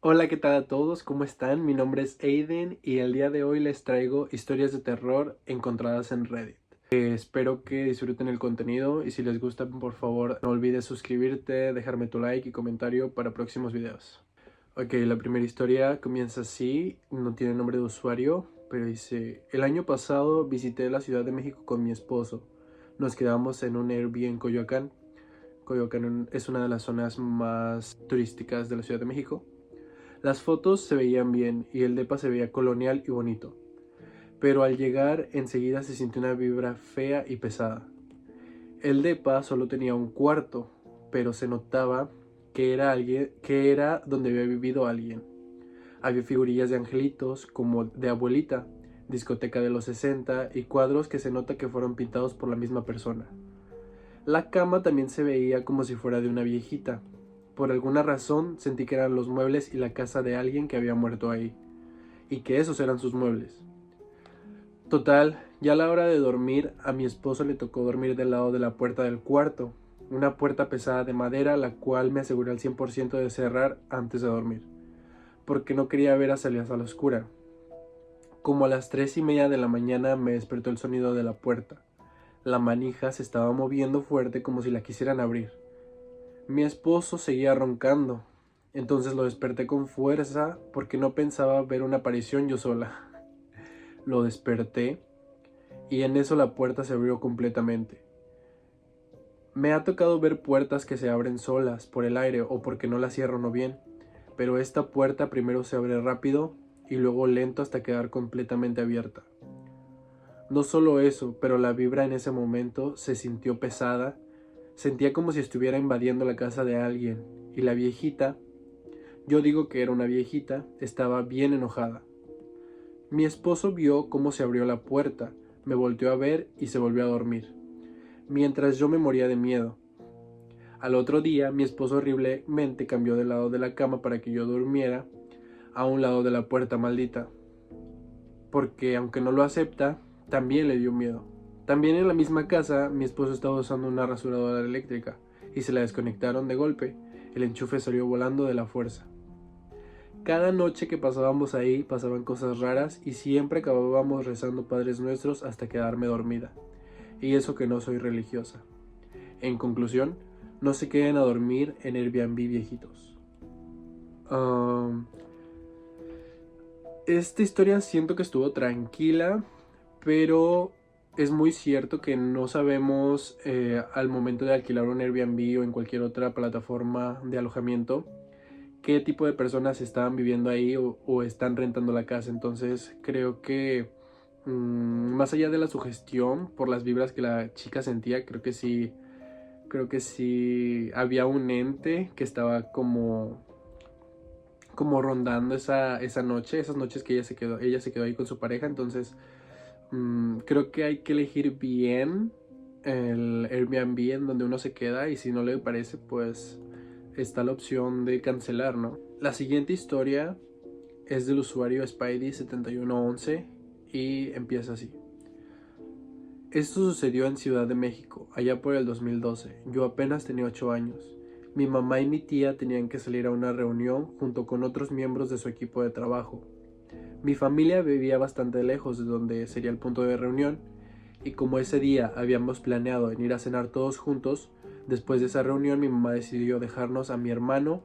Hola, ¿qué tal a todos? ¿Cómo están? Mi nombre es Aiden y el día de hoy les traigo historias de terror encontradas en Reddit. Espero que disfruten el contenido y si les gusta, por favor, no olvides suscribirte, dejarme tu like y comentario para próximos videos. Ok, la primera historia comienza así, no tiene nombre de usuario, pero dice: el año pasado visité la Ciudad de México con mi esposo. Nos quedamos en un Airbnb en Coyoacán. Coyoacán es una de las zonas más turísticas de la Ciudad de México. Las fotos se veían bien y el depa se veía colonial y bonito, pero al llegar enseguida se sintió una vibra fea y pesada. El depa solo tenía un cuarto, pero se notaba que era donde había vivido alguien. Había figurillas de angelitos como de abuelita, discoteca de los 60 y cuadros que se nota que fueron pintados por la misma persona. La cama también se veía como si fuera de una viejita. Por alguna razón sentí que eran los muebles y la casa de alguien que había muerto ahí, y que esos eran sus muebles. Total, ya a la hora de dormir, a mi esposo le tocó dormir del lado de la puerta del cuarto, una puerta pesada de madera, la cual me aseguré al 100% de cerrar antes de dormir, porque no quería ver a salidas a la oscura. Como a las 3:30 de la mañana me despertó el sonido de la puerta. La manija se estaba moviendo fuerte como si la quisieran abrir. Mi esposo seguía roncando, entonces lo desperté con fuerza porque no pensaba ver una aparición yo sola. Lo desperté y en eso la puerta se abrió completamente. Me ha tocado ver puertas que se abren solas por el aire o porque no las cierro no bien, pero esta puerta primero se abre rápido y luego lento hasta quedar completamente abierta. No solo eso, pero la vibra en ese momento se sintió pesada, sentía como si estuviera invadiendo la casa de alguien, y la viejita, yo digo que era una viejita, estaba bien enojada. Mi esposo vio cómo se abrió la puerta, me volteó a ver y se volvió a dormir, mientras yo me moría de miedo. Al otro día, mi esposo horriblemente cambió de lado de la cama para que yo durmiera a un lado de la puerta maldita, porque aunque no lo acepta, también le dio miedo. También en la misma casa, mi esposo estaba usando una rasuradora eléctrica y se la desconectaron de golpe. El enchufe salió volando de la fuerza. Cada noche que pasábamos ahí pasaban cosas raras y siempre acabábamos rezando Padres Nuestros hasta quedarme dormida. Y eso que no soy religiosa. En conclusión, no se queden a dormir en Airbnb viejitos. Um, esta historia siento que estuvo tranquila, pero es muy cierto que no sabemos al momento de alquilar un Airbnb o en cualquier otra plataforma de alojamiento qué tipo de personas estaban viviendo ahí o están rentando la casa. Entonces creo que más allá de la sugestión por las vibras que la chica sentía, creo que sí había un ente que estaba como rondando esa noche, esas noches que ella se quedó ahí con su pareja. Entonces creo que hay que elegir bien el Airbnb en donde uno se queda, y si no le parece, pues está la opción de cancelar, ¿no? La siguiente historia es del usuario Spidey7111 y empieza así. Esto sucedió en Ciudad de México, allá por el 2012. Yo apenas tenía 8 años. Mi mamá y mi tía tenían que salir a una reunión junto con otros miembros de su equipo de trabajo. Mi familia vivía bastante lejos de donde sería el punto de reunión, y como ese día habíamos planeado en ir a cenar todos juntos, después de esa reunión mi mamá decidió dejarnos a mi hermano,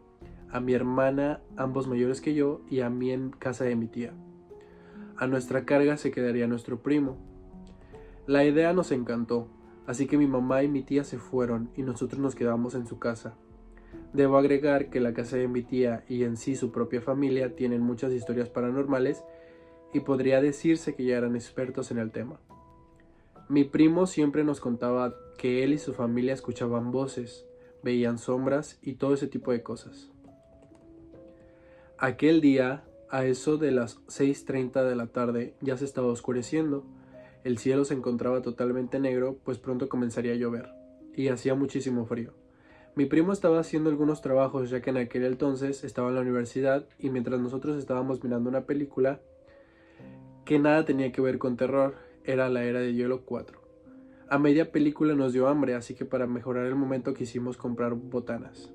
a mi hermana, ambos mayores que yo, y a mí en casa de mi tía. A nuestra carga se quedaría nuestro primo. La idea nos encantó, así que mi mamá y mi tía se fueron y nosotros nos quedamos en su casa. Debo agregar que la casa de mi tía y en sí su propia familia tienen muchas historias paranormales y podría decirse que ya eran expertos en el tema. Mi primo siempre nos contaba que él y su familia escuchaban voces, veían sombras y todo ese tipo de cosas. Aquel día, a eso de las 6:30 de la tarde, ya se estaba oscureciendo. El cielo se encontraba totalmente negro, pues pronto comenzaría a llover, y hacía muchísimo frío. Mi primo estaba haciendo algunos trabajos, ya que en aquel entonces estaba en la universidad, y mientras nosotros estábamos mirando una película que nada tenía que ver con terror, era La Era de Hielo 4. A media película nos dio hambre, así que para mejorar el momento quisimos comprar botanas.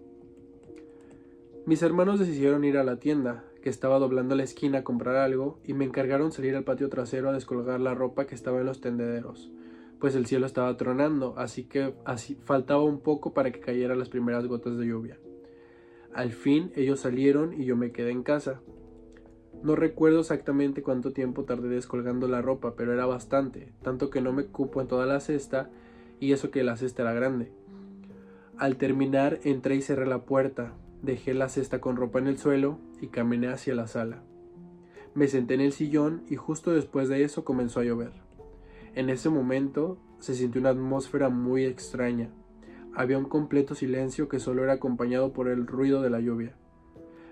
Mis hermanos decidieron ir a la tienda, que estaba doblando la esquina a comprar algo, y me encargaron salir al patio trasero a descolgar la ropa que estaba en los tendederos, pues el cielo estaba tronando, así que faltaba un poco para que cayeran las primeras gotas de lluvia. Al fin ellos salieron y yo me quedé en casa. No recuerdo exactamente cuánto tiempo tardé descolgando la ropa, pero era bastante, tanto que no me cupo en toda la cesta, y eso que la cesta era grande. Al terminar entré y cerré la puerta, dejé la cesta con ropa en el suelo y caminé hacia la sala. Me senté en el sillón y justo después de eso comenzó a llover. En ese momento se sintió una atmósfera muy extraña. Había un completo silencio que solo era acompañado por el ruido de la lluvia.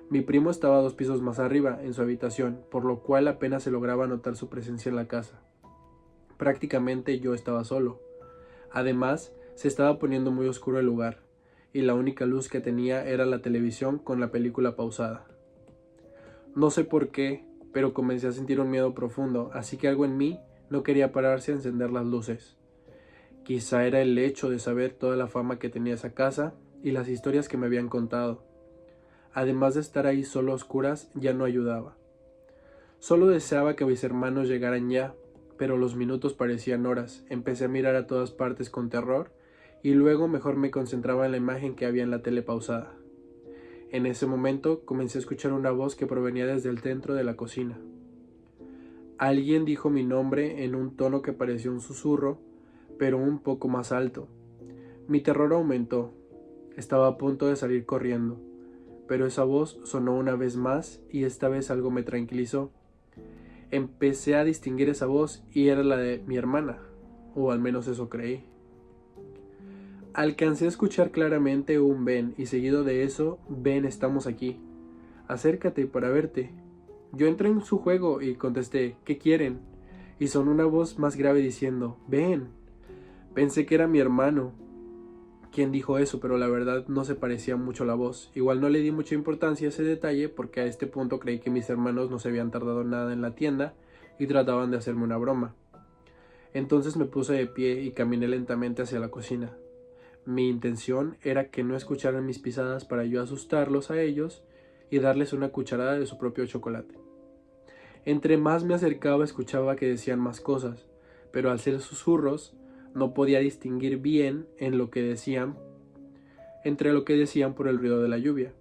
Mi primo estaba 2 pisos más arriba, en su habitación, por lo cual apenas se lograba notar su presencia en la casa. Prácticamente yo estaba solo. Además, se estaba poniendo muy oscuro el lugar, y la única luz que tenía era la televisión con la película pausada. No sé por qué, pero comencé a sentir un miedo profundo, así que algo en mí no quería pararse a encender las luces. Quizá era el hecho de saber toda la fama que tenía esa casa y las historias que me habían contado. Además de estar ahí solo a oscuras, ya no ayudaba. Solo deseaba que mis hermanos llegaran ya, pero los minutos parecían horas. Empecé a mirar a todas partes con terror y luego mejor me concentraba en la imagen que había en la tele pausada. En ese momento comencé a escuchar una voz que provenía desde el centro de la cocina. Alguien dijo mi nombre en un tono que parecía un susurro, pero un poco más alto. Mi terror aumentó. Estaba a punto de salir corriendo, pero esa voz sonó una vez más y esta vez algo me tranquilizó. Empecé a distinguir esa voz y era la de mi hermana, o al menos eso creí. Alcancé a escuchar claramente un ven y seguido de eso, ven, estamos aquí. Acércate para verte. Yo entré en su juego y contesté, ¿qué quieren? Y sonó una voz más grave diciendo, ven. Pensé que era mi hermano quien dijo eso, pero la verdad no se parecía mucho la voz. Igual no le di mucha importancia a ese detalle porque a este punto creí que mis hermanos no se habían tardado nada en la tienda y trataban de hacerme una broma. Entonces me puse de pie y caminé lentamente hacia la cocina. Mi intención era que no escucharan mis pisadas para yo asustarlos a ellos y darles una cucharada de su propio chocolate. Entre más me acercaba escuchaba que decían más cosas, pero al ser susurros no podía distinguir bien entre lo que decían por el ruido de la lluvia.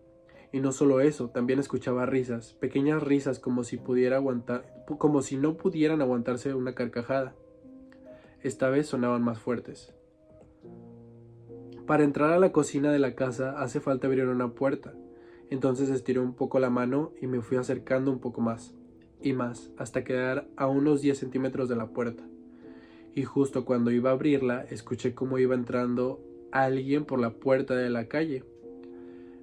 Y no solo eso, también escuchaba risas, pequeñas risas como si no pudieran aguantarse una carcajada. Esta vez sonaban más fuertes. Para entrar a la cocina de la casa hace falta abrir una puerta. Entonces estiré un poco la mano y me fui acercando un poco más, y más, hasta quedar a unos 10 centímetros de la puerta. Y justo cuando iba a abrirla, escuché cómo iba entrando alguien por la puerta de la calle.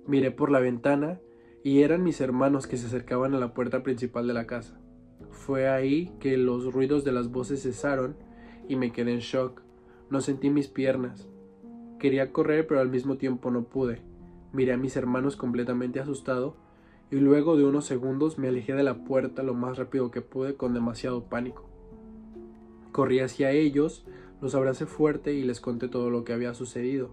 Miré por la ventana y eran mis hermanos que se acercaban a la puerta principal de la casa. Fue ahí que los ruidos de las voces cesaron y me quedé en shock. No sentí mis piernas. Quería correr, pero al mismo tiempo no pude. Miré a mis hermanos completamente asustado y luego de unos segundos me alejé de la puerta lo más rápido que pude con demasiado pánico. Corrí hacia ellos, los abracé fuerte y les conté todo lo que había sucedido.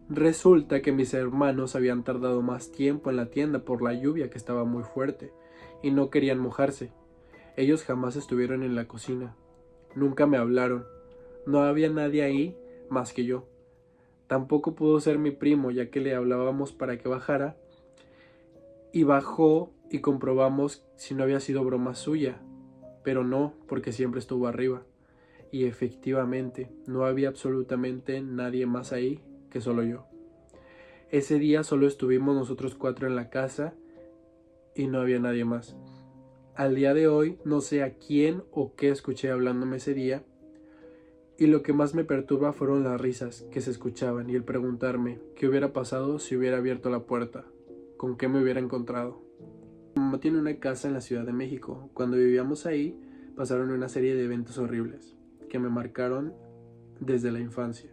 Resulta que mis hermanos habían tardado más tiempo en la tienda por la lluvia que estaba muy fuerte y no querían mojarse. Ellos jamás estuvieron en la cocina. Nunca me hablaron. No había nadie ahí más que yo. Tampoco pudo ser mi primo, ya que le hablábamos para que bajara, y bajó y comprobamos si no había sido broma suya, pero no, porque siempre estuvo arriba. Y efectivamente, no había absolutamente nadie más ahí que solo yo. Ese día solo estuvimos nosotros 4 en la casa y no había nadie más. Al día de hoy no sé a quién o qué escuché hablándome ese día, y lo que más me perturba fueron las risas que se escuchaban y el preguntarme qué hubiera pasado si hubiera abierto la puerta, con qué me hubiera encontrado. Mi mamá tiene una casa en la Ciudad de México. Cuando vivíamos ahí pasaron una serie de eventos horribles que me marcaron desde la infancia.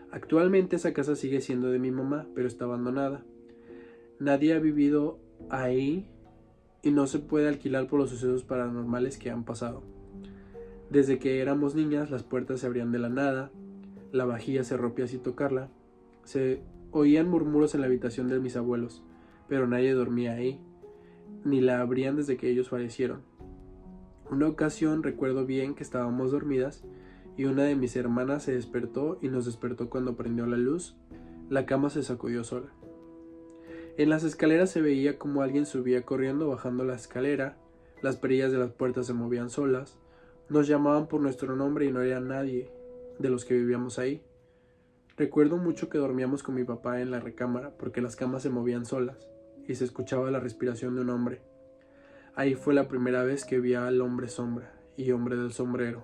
Actualmente esa casa sigue siendo de mi mamá, pero está abandonada. Nadie ha vivido ahí y no se puede alquilar por los sucesos paranormales que han pasado. Desde que éramos niñas, las puertas se abrían de la nada, la vajilla se rompía sin tocarla, se oían murmuros en la habitación de mis abuelos, pero nadie dormía ahí, ni la abrían desde que ellos fallecieron. Una ocasión recuerdo bien que estábamos dormidas y una de mis hermanas se despertó y nos despertó cuando prendió la luz. La cama se sacudió sola. En las escaleras se veía como alguien subía corriendo bajando la escalera, las perillas de las puertas se movían solas, nos llamaban por nuestro nombre y no era nadie de los que vivíamos ahí. Recuerdo mucho que dormíamos con mi papá en la recámara porque las camas se movían solas y se escuchaba la respiración de un hombre. Ahí fue la primera vez que vi al hombre sombra y hombre del sombrero.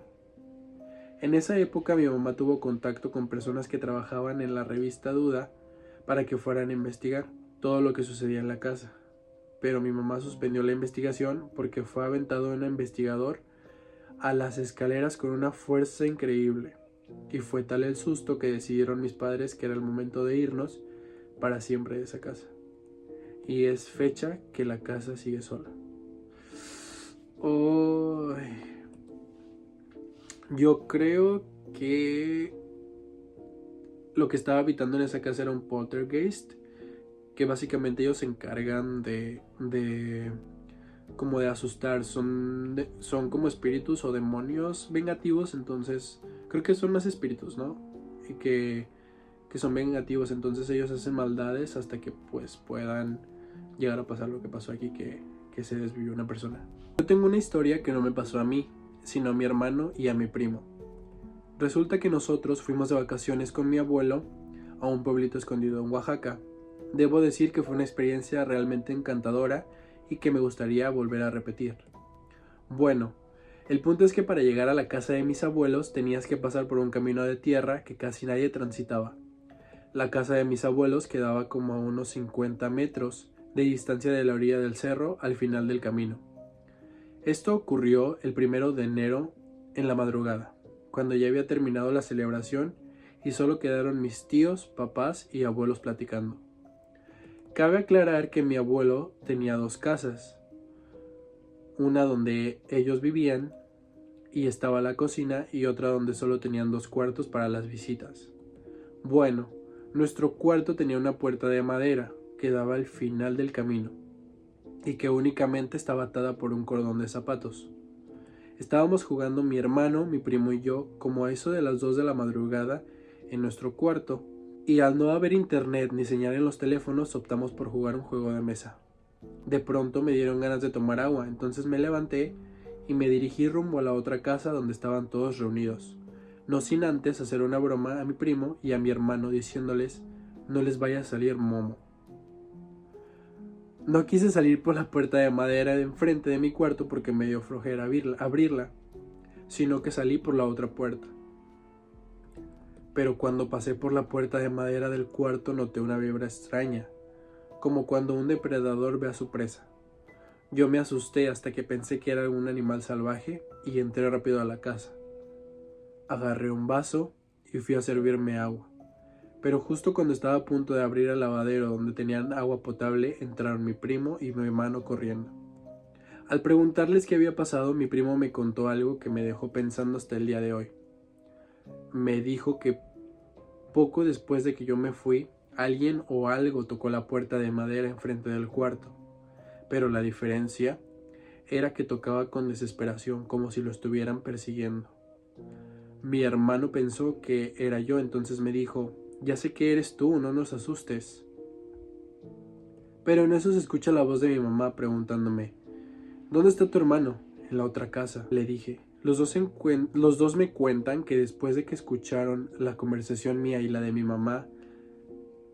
En esa época mi mamá tuvo contacto con personas que trabajaban en la revista Duda para que fueran a investigar todo lo que sucedía en la casa. Pero mi mamá suspendió la investigación porque fue aventado un investigador a las escaleras con una fuerza increíble. Y fue tal el susto que decidieron mis padres que era el momento de irnos para siempre de esa casa. Y es fecha que la casa sigue sola. Yo creo que lo que estaba habitando en esa casa era un poltergeist, que básicamente ellos se encargan de como de asustar, son como espíritus o demonios vengativos, entonces creo que son más espíritus, ¿no? Y que son vengativos, entonces ellos hacen maldades hasta que pues puedan llegar a pasar lo que pasó aquí, que se desvivió una persona. Yo tengo una historia que no me pasó a mí, sino a mi hermano y a mi primo. Resulta que nosotros fuimos de vacaciones con mi abuelo a un pueblito escondido en Oaxaca. Debo decir que fue una experiencia realmente encantadora y que me gustaría volver a repetir. Bueno, el punto es que para llegar a la casa de mis abuelos tenías que pasar por un camino de tierra que casi nadie transitaba. La casa de mis abuelos quedaba como a unos 50 metros de distancia de la orilla del cerro al final del camino. Esto ocurrió el 1 de enero en la madrugada, cuando ya había terminado la celebración y solo quedaron mis tíos, papás y abuelos platicando. Cabe aclarar que mi abuelo tenía 2 casas, una donde ellos vivían y estaba la cocina y otra donde solo tenían 2 cuartos para las visitas. Bueno, nuestro cuarto tenía una puerta de madera que daba al final del camino y que únicamente estaba atada por un cordón de zapatos. Estábamos jugando mi hermano, mi primo y yo como a eso de las 2 de la madrugada en nuestro cuarto, y al no haber internet ni señal en los teléfonos optamos por jugar un juego de mesa. De pronto me dieron ganas de tomar agua, entonces me levanté y me dirigí rumbo a la otra casa donde estaban todos reunidos, no sin antes hacer una broma a mi primo y a mi hermano diciéndoles no les vaya a salir momo. No quise salir por la puerta de madera de enfrente de mi cuarto porque me dio flojera abrirla, sino que salí por la otra puerta. Pero cuando pasé por la puerta de madera del cuarto noté una vibra extraña, como cuando un depredador ve a su presa. Yo me asusté hasta que pensé que era algún animal salvaje y entré rápido a la casa. Agarré un vaso y fui a servirme agua. Pero justo cuando estaba a punto de abrir el lavadero donde tenían agua potable, entraron mi primo y mi hermano corriendo. Al preguntarles qué había pasado, mi primo me contó algo que me dejó pensando hasta el día de hoy. Me dijo que poco después de que yo me fui, alguien o algo tocó la puerta de madera enfrente del cuarto, pero la diferencia era que tocaba con desesperación, como si lo estuvieran persiguiendo. Mi hermano pensó que era yo, entonces me dijo: ya sé que eres tú, no nos asustes. Pero en eso se escucha la voz de mi mamá preguntándome: ¿dónde está tu hermano? En la otra casa, le dije. Los dos me cuentan que después de que escucharon la conversación mía y la de mi mamá,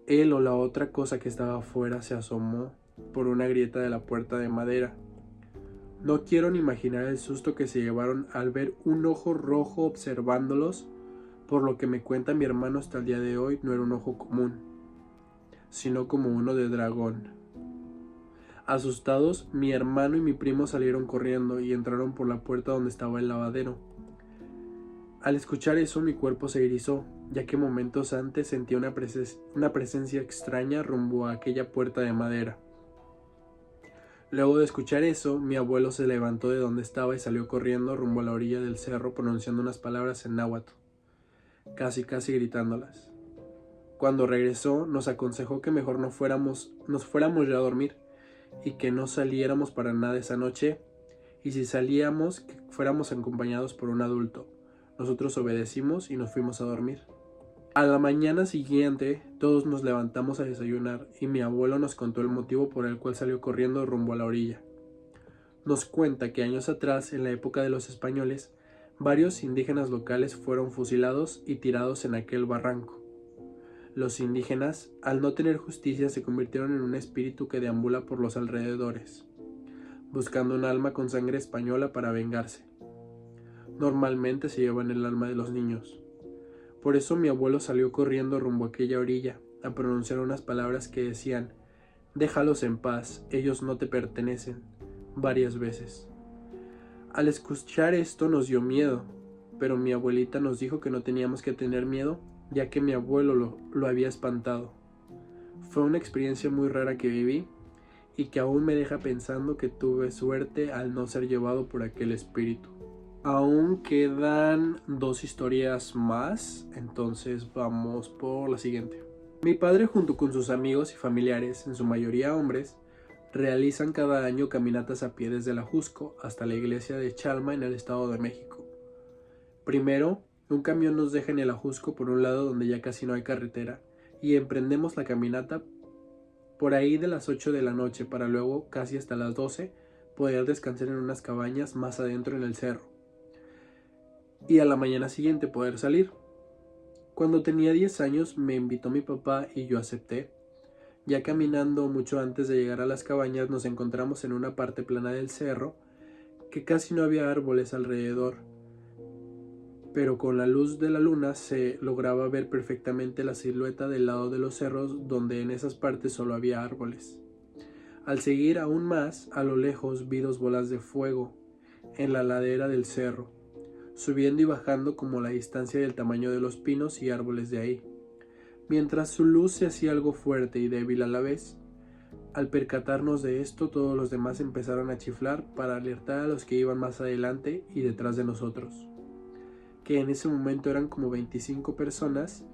él o la otra cosa que estaba afuera se asomó por una grieta de la puerta de madera. No quiero ni imaginar el susto que se llevaron al ver un ojo rojo observándolos. Por lo que me cuenta mi hermano, hasta el día de hoy no era un ojo común, sino como uno de dragón. Asustados, mi hermano y mi primo salieron corriendo y entraron por la puerta donde estaba el lavadero. Al escuchar eso mi cuerpo se erizó, ya que momentos antes sentía una presencia extraña rumbo a aquella puerta de madera. Luego de escuchar eso, mi abuelo se levantó de donde estaba y salió corriendo rumbo a la orilla del cerro pronunciando unas palabras en náhuatl, casi gritándolas. Cuando regresó, nos aconsejó que mejor nos fuéramos ya a dormir y que no saliéramos para nada esa noche, y si salíamos, que fuéramos acompañados por un adulto. Nosotros obedecimos y nos fuimos a dormir. A la mañana siguiente, todos nos levantamos a desayunar y mi abuelo nos contó el motivo por el cual salió corriendo rumbo a la orilla. Nos cuenta que años atrás, en la época de los españoles, varios indígenas locales fueron fusilados y tirados en aquel barranco. Los indígenas, al no tener justicia, se convirtieron en un espíritu que deambula por los alrededores, buscando un alma con sangre española para vengarse. Normalmente se llevan el alma de los niños. Por eso mi abuelo salió corriendo rumbo a aquella orilla, a pronunciar unas palabras que decían: «Déjalos en paz, ellos no te pertenecen», varias veces. Al escuchar esto nos dio miedo, pero mi abuelita nos dijo que no teníamos que tener miedo, ya que mi abuelo lo había espantado. Fue una experiencia muy rara que viví y que aún me deja pensando que tuve suerte al no ser llevado por aquel espíritu. Aún quedan 2 historias más, entonces vamos por la siguiente. Mi padre, junto con sus amigos y familiares, en su mayoría hombres, realizan cada año caminatas a pie desde la Jusco hasta la iglesia de Chalma en el Estado de México. Primero, un camión nos deja en el Ajusco por un lado donde ya casi no hay carretera, y emprendemos la caminata por ahí de las 8 de la noche para luego, casi hasta las 12, poder descansar en unas cabañas más adentro en el cerro, y a la mañana siguiente poder salir. Cuando tenía 10 años me invitó mi papá y yo acepté. Ya caminando mucho antes de llegar a las cabañas nos encontramos en una parte plana del cerro que casi no había árboles alrededor, pero con la luz de la luna se lograba ver perfectamente la silueta del lado de los cerros donde en esas partes solo había árboles. Al seguir aún más, a lo lejos vi 2 bolas de fuego en la ladera del cerro, subiendo y bajando como la distancia del tamaño de los pinos y árboles de ahí. Mientras su luz se hacía algo fuerte y débil a la vez, al percatarnos de esto, todos los demás empezaron a chiflar para alertar a los que iban más adelante y detrás de nosotros, que en ese momento eran como 25 personas,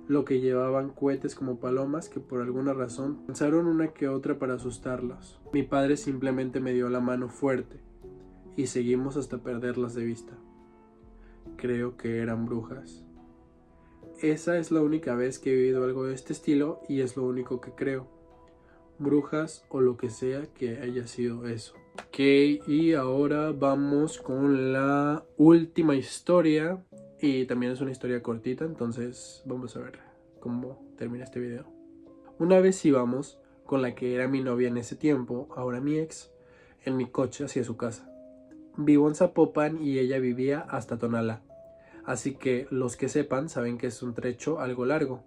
lo que llevaban cohetes como palomas que por alguna razón lanzaron una que otra para asustarlos. Mi padre simplemente me dio la mano fuerte y seguimos hasta perderlas de vista. Creo que eran brujas. Esa es la única vez que he vivido algo de este estilo y es lo único que creo. Brujas o lo que sea que haya sido eso. Ok, y ahora vamos con la última historia. Y también es una historia cortita, entonces vamos a ver cómo termina este video. Una vez íbamos con la que era mi novia en ese tiempo, ahora mi ex, en mi coche hacia su casa. Vivo en Zapopan y ella vivía hasta Tonalá, así que los que sepan saben que es un trecho algo largo.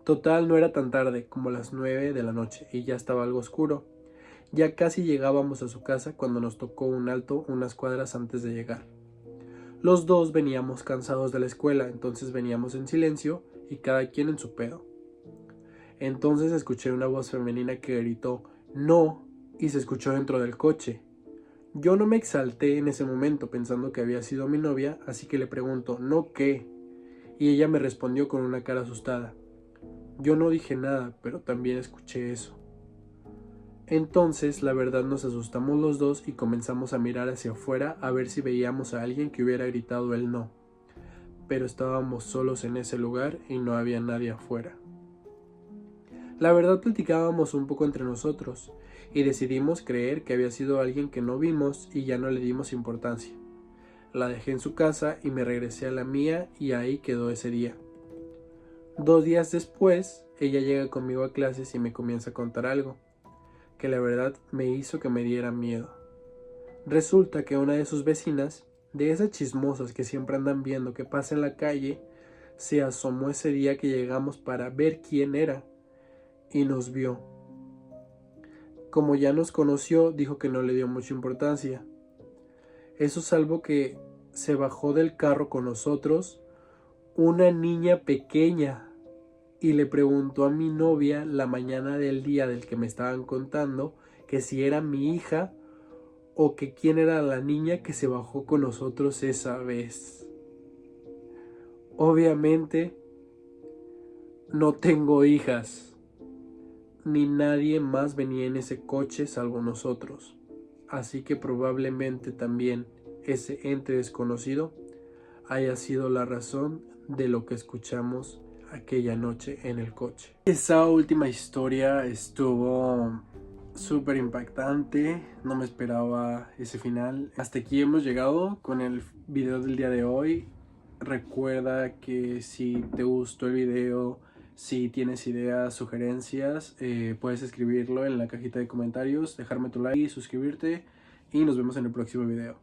Total, no era tan tarde, como las 9 de la noche, y ya estaba algo oscuro. Ya casi llegábamos a su casa cuando nos tocó un alto unas cuadras antes de llegar. Los dos veníamos cansados de la escuela, entonces veníamos en silencio y cada quien en su pedo. Entonces escuché una voz femenina que gritó «¡No!» y se escuchó dentro del coche. Yo no me exalté en ese momento pensando que había sido mi novia, así que le pregunto «¿No qué?», y ella me respondió con una cara asustada. Yo no dije nada, pero también escuché eso. Entonces, la verdad, nos asustamos los dos y comenzamos a mirar hacia afuera a ver si veíamos a alguien que hubiera gritado el no. Pero estábamos solos en ese lugar y no había nadie afuera. La verdad, platicábamos un poco entre nosotros y decidimos creer que había sido alguien que no vimos y ya no le dimos importancia. La dejé en su casa y me regresé a la mía y ahí quedó ese día. 2 días después, ella llega conmigo a clases y me comienza a contar algo que la verdad me hizo que me diera miedo. Resulta que una de sus vecinas, de esas chismosas que siempre andan viendo qué pasa en la calle, se asomó ese día que llegamos para ver quién era y nos vio. Como ya nos conoció, dijo que no le dio mucha importancia. Eso salvo que se bajó del carro con nosotros una niña pequeña y le preguntó a mi novia la mañana del día del que me estaban contando que si era mi hija o que quién era la niña que se bajó con nosotros esa vez. Obviamente No tengo hijas, ni nadie más venía en ese coche salvo nosotros. Así que probablemente también ese ente desconocido haya sido la razón de lo que escuchamos aquella noche en el coche. Esa última historia estuvo súper impactante, no me esperaba ese final. Hasta aquí hemos llegado con el video del día de hoy. Recuerda que si te gustó el video, si tienes ideas, sugerencias, puedes escribirlo en la cajita de comentarios, dejarme tu like, suscribirte y nos vemos en el próximo video.